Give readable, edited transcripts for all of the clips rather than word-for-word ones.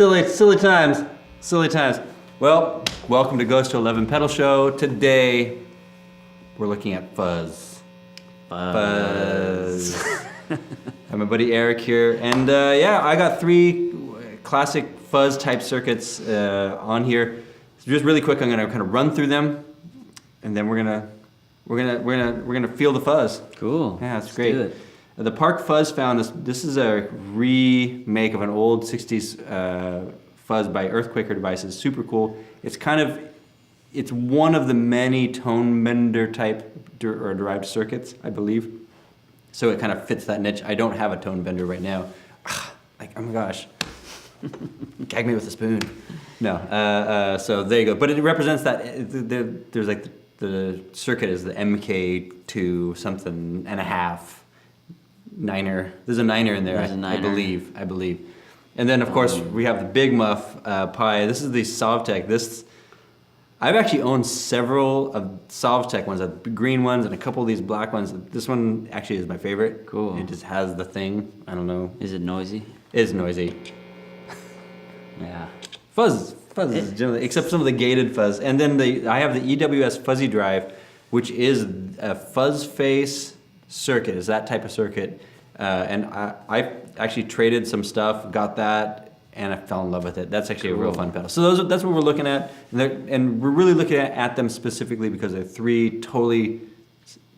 silly times. Silly times. Well, welcome to G211 Pedal Show. Today, we're looking at fuzz. Fuzz. I have my buddy Eric here, and yeah, I got 3 classic fuzz type circuits on here. So just really quick, I'm gonna kind of run through them, and then we're gonna feel the fuzz. Cool. Yeah, it's great. Do it. The Park Fuzz found this. This is a remake of an old '60s fuzz by Earthquaker Devices. Super cool. It's one of the many tone bender type or derived circuits, I believe. So it kind of fits that niche. I don't have a tone bender right now. Like, oh my gosh. Gag me with a spoon. No, so there you go. But it represents that, there's like the circuit is the MK2 something and a half. Niner. There's a niner in there, I believe. And then of course we have the Big Muff Pi. This is the Sovtek. I've actually owned several of Sovtek ones, the green ones and a couple of these black ones. This one actually is my favorite. Cool. It just has the thing. I don't know. Is it noisy? It is noisy. Yeah. Fuzz is generally, except some of the gated fuzz. And then I have the EWS Fuzzy Drive, which is a Fuzz Face circuit. Is that type of circuit. And I actually traded some stuff, got that, and I fell in love with it. That's actually a real fun pedal. So that's what we're looking at. And we're really looking at them specifically because they're 3 totally,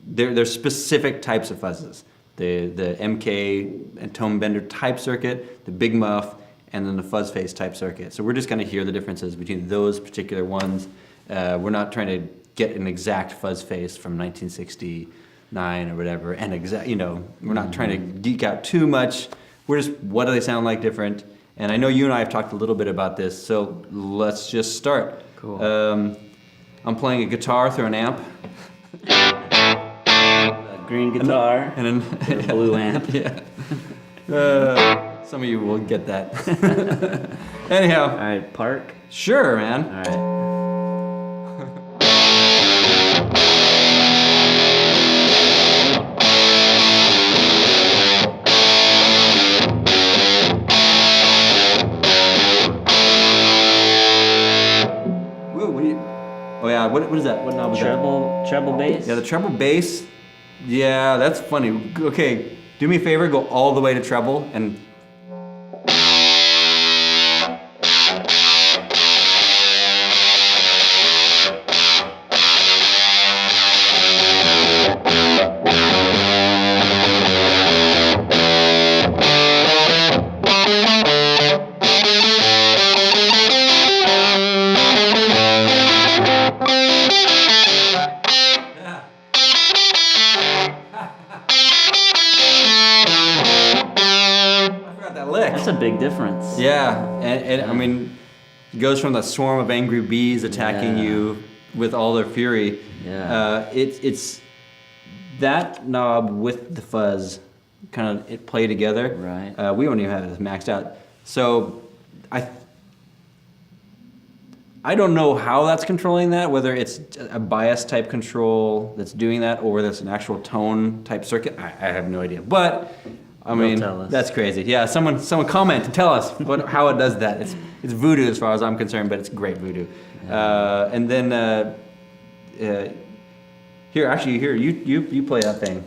they're specific types of fuzzes. The MK and tone bender type circuit, the Big Muff, and then the Fuzz Face type circuit. So we're just gonna hear the differences between those particular ones. We're not trying to get an exact Fuzz Face from 1969 or whatever, and we're not trying to geek out too much. We're just, what do they sound like different? And I know you and I have talked a little bit about this, so let's just start. Cool. I'm playing a guitar through an amp. A green guitar And a blue amp. Yeah. Some of you will get that. Anyhow. All right, Park. Sure, man. All right. Oh yeah, what is that? What knob is that? Treble bass? Yeah, the treble bass. Yeah, that's funny. Okay, do me a favor, go all the way to treble and. That's a big difference. Yeah, and I mean, it goes from the swarm of angry bees attacking you with all their fury. Yeah. It's that knob with the fuzz, kind of, it play together. Right. We don't even have it maxed out. So I don't know how that's controlling that, whether it's a bias type control that's doing that, or whether it's an actual tone type circuit. I have no idea. But I mean, that's crazy. Yeah, someone comment and tell us how it does that. It's voodoo as far as I'm concerned, but it's great voodoo. Yeah. And then here you play that thing.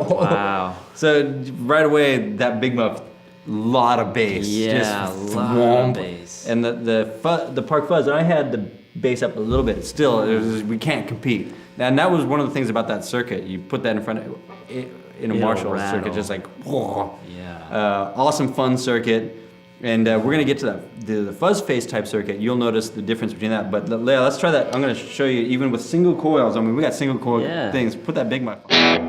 Wow. So right away, that Big Muff, lot of bass. Yeah, just a lot of bass. And the Park Fuzz, I had the bass up a little bit. Still, we can't compete. And that was one of the things about that circuit. You put that in front of in a Marshall circuit, just like whoa. Yeah. Awesome fun circuit. And we're gonna get to the fuzz face type circuit. You'll notice the difference between that. But Leia, let's try that. I'm gonna show you even with single coils. I mean, we got single coil things. Put that Big Muff on.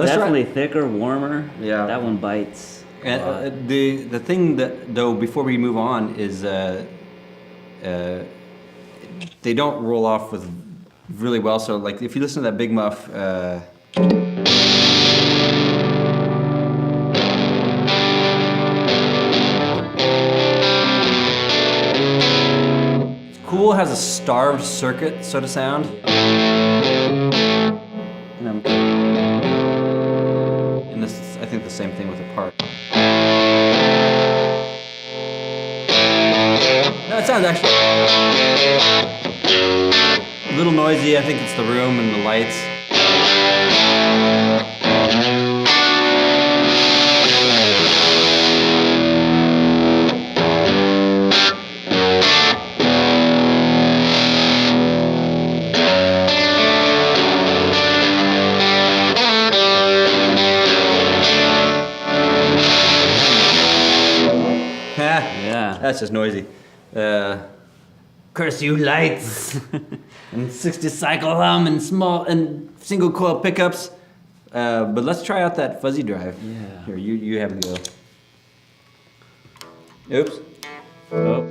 Definitely thicker, warmer. Yeah, that one bites. And the thing that though before we move on is they don't roll off with really well. So like if you listen to that Big Muff. Cool has a starved circuit sort of sound. And this is, I think, the same thing with a part. No, it sounds actually a little noisy. I think it's the room and the lights. That's just noisy. Curse you lights and 60 cycle hum and small and single coil pickups. But let's try out that fuzzy drive. Yeah. Here, you have a go. Oops. Oh.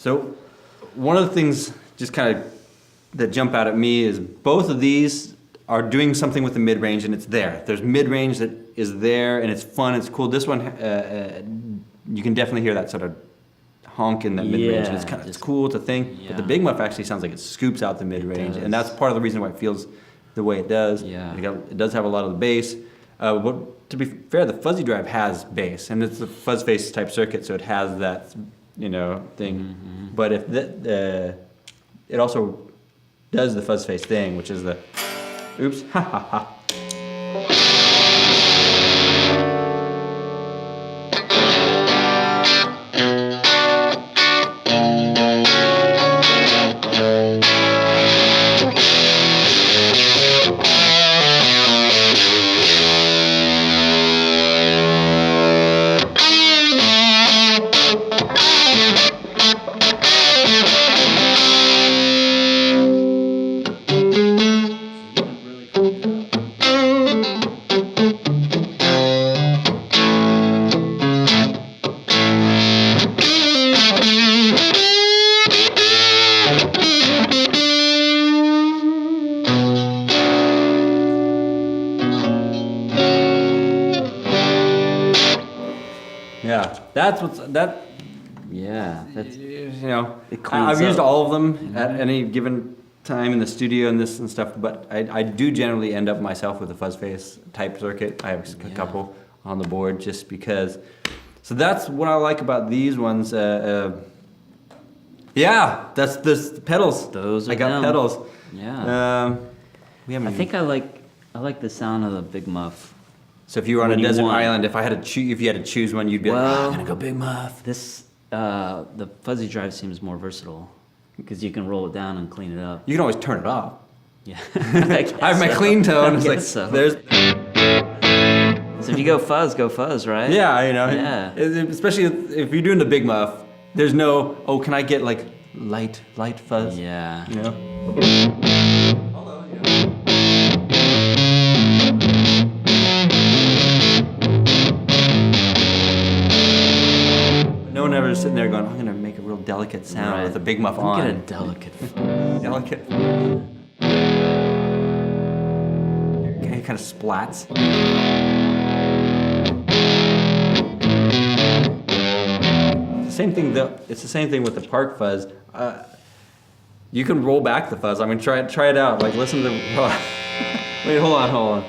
So one of the things just kind of that jump out at me is both of these are doing something with the mid-range and it's there. There's mid-range that is there and it's fun, it's cool. This one, you can definitely hear that sort of honk in that mid-range and it's cool to think. Yeah. But the Big Muff actually sounds like it scoops out the mid-range and that's part of the reason why it feels the way it does. Yeah. It does have a lot of the bass. But to be fair, the Fuzzy Drive has bass and it's a fuzz face type circuit, so it has that, you know, thing. Mm-hmm. But if it also does the fuzz face thing, which is the oops, ha ha ha. Yeah, that's what's that. Yeah, that's You know, it cleans I've used up. all of them at any given time in the studio and this and stuff, but I do generally end up myself with a Fuzz Face type circuit. I have a Yeah. couple on the board just because. So that's what I like about these ones. Yeah, that's the pedals. Those are I got them. pedals. Yeah. We haven't. I think I like the sound of the Big Muff. So if you were on a when you desert want. island, if you had to choose one, you'd be like, Well, I'm gonna go Big Muff. This the Fuzzy Drive seems more versatile because you can roll it down and clean it up. You can always turn it off. Yeah. I have my clean tone. It's like guess so. there's. So if you go fuzz, right? Yeah, you know. Yeah. Especially if you're doing the Big Muff, there's no. Oh, can I get like light fuzz? Yeah. You know. No one ever sitting there going, I'm gonna make a real delicate sound Right. with a Big Muff Don't on. get a delicate. Delicate. It kind of splats. Same thing though. It's the same thing with the Park Fuzz. You can roll back the fuzz. I mean, try it out. Like, listen to. Wait, hold on.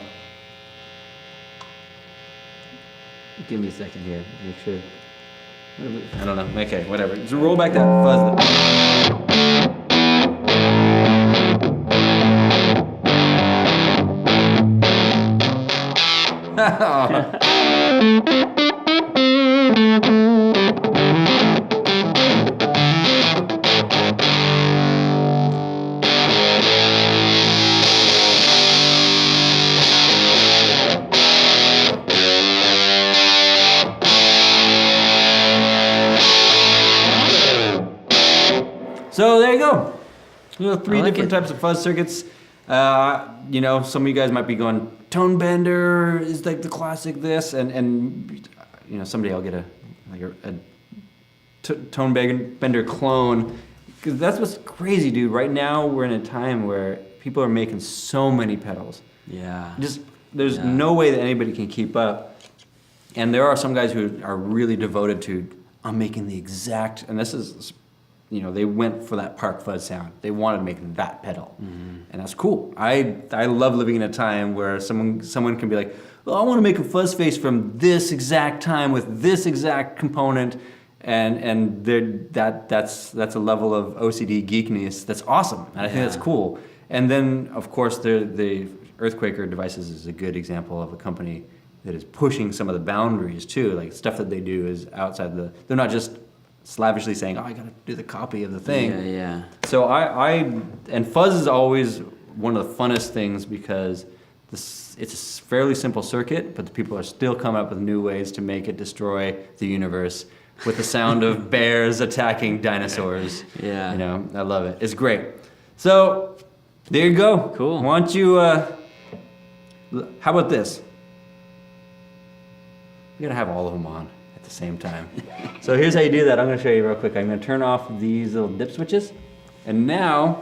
Give me a second here. Make sure. I don't know. Okay, whatever. Just roll back that fuzz. So there you go. Three I like different it. types of fuzz circuits. Some of you guys might be going, tone bender is like the classic this, and someday I'll get a tone bender clone, because that's what's crazy, dude. Right now we're in a time where people are making so many pedals. Yeah. There's no way that anybody can keep up, and there are some guys who are really devoted to, I'm making the exact, and this is. They went for that Park Fuzz sound. They wanted to make that pedal, and that's cool. I love living in a time where someone can be like, well, I want to make a Fuzz Face from this exact time with this exact component, and that's a level of OCD geekness that's awesome, and I think that's cool. And then of course the Earthquaker Devices is a good example of a company that is pushing some of the boundaries too. Like stuff that they do is outside they're not just slavishly saying, oh, I gotta do the copy of the thing. Yeah. So and fuzz is always one of the funnest things because it's a fairly simple circuit, but the people are still coming up with new ways to make it destroy the universe with the sound of bears attacking dinosaurs. Yeah. I love it. It's great. So there you go. Cool. Why don't you, how about this? We're gonna have all of them on at the same time. So here's how you do that. I'm gonna show you real quick. I'm gonna turn off these little dip switches, and now.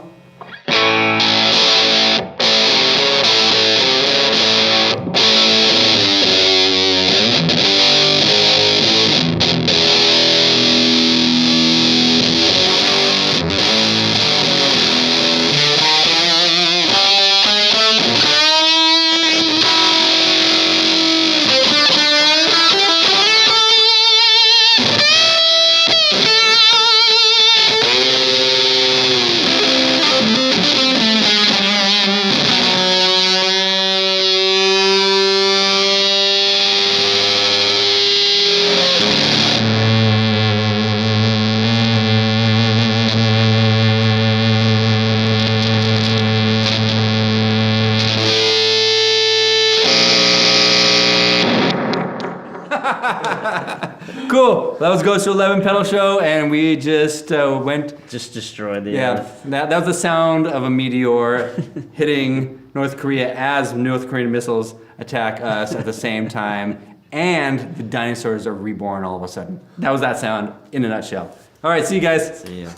Cool. That was Goes to 11 pedal show, and we just Just destroyed the Earth. that was the sound of a meteor hitting North Korea as North Korean missiles attack us at the same time, and the dinosaurs are reborn all of a sudden. That was that sound in a nutshell. All right, see you guys. See ya.